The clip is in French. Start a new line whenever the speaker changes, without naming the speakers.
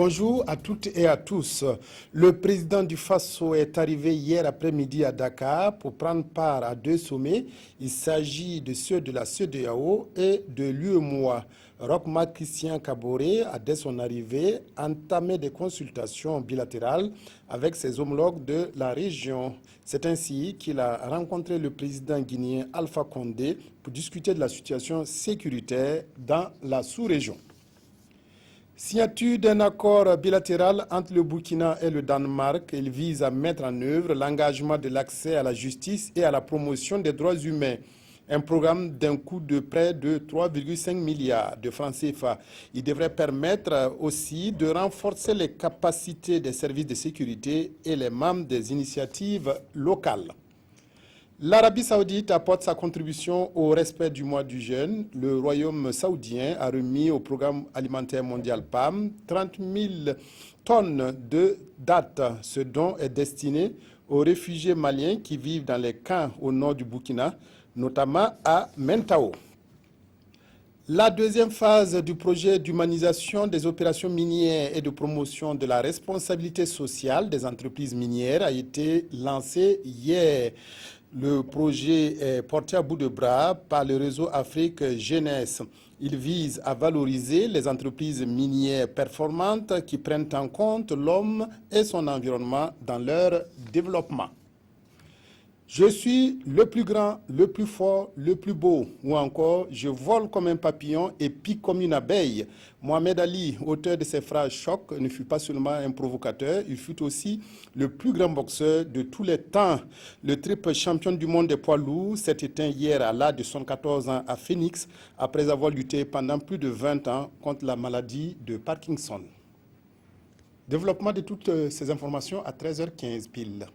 Bonjour à toutes et à tous. Le président du Faso est arrivé hier après-midi à Dakar pour prendre part à deux sommets. Il s'agit de ceux de la CEDEAO et de l'UEMOA. Roch-Marc Christian Kaboré a, dès son arrivée, entamé des consultations bilatérales avec ses homologues de la région. C'est ainsi qu'il a rencontré le président guinéen Alpha Condé pour discuter de la situation sécuritaire dans la sous-région. Signature d'un accord bilatéral entre le Burkina et le Danemark, il vise à mettre en œuvre l'engagement de l'accès à la justice et à la promotion des droits humains. Un programme d'un coût de près de 3,5 milliards de francs CFA. Il devrait permettre aussi de renforcer les capacités des services de sécurité et les membres des initiatives locales. L'Arabie saoudite apporte sa contribution au respect du mois du jeûne. Le royaume saoudien a remis au programme alimentaire mondial PAM 30 000 tonnes de dattes. Ce don est destiné aux réfugiés maliens qui vivent dans les camps au nord du Burkina, notamment à Mentao. La deuxième phase du projet d'humanisation des opérations minières et de promotion de la responsabilité sociale des entreprises minières a été lancée hier. Le projet est porté à bout de bras par le réseau Afrique Jeunesse. Il vise à valoriser les entreprises minières performantes qui prennent en compte l'homme et son environnement dans leur développement. Je suis le plus grand, le plus fort, le plus beau. Ou encore, je vole comme un papillon et pique comme une abeille. Mohamed Ali, auteur de ces phrases choc, ne fut pas seulement un provocateur, il fut aussi le plus grand boxeur de tous les temps. Le triple champion du monde des poids lourds s'est éteint hier à l'âge de 74 ans à Phoenix, après avoir lutté pendant plus de 20 ans contre la maladie de Parkinson. Développement de toutes ces informations à 13h15 pile.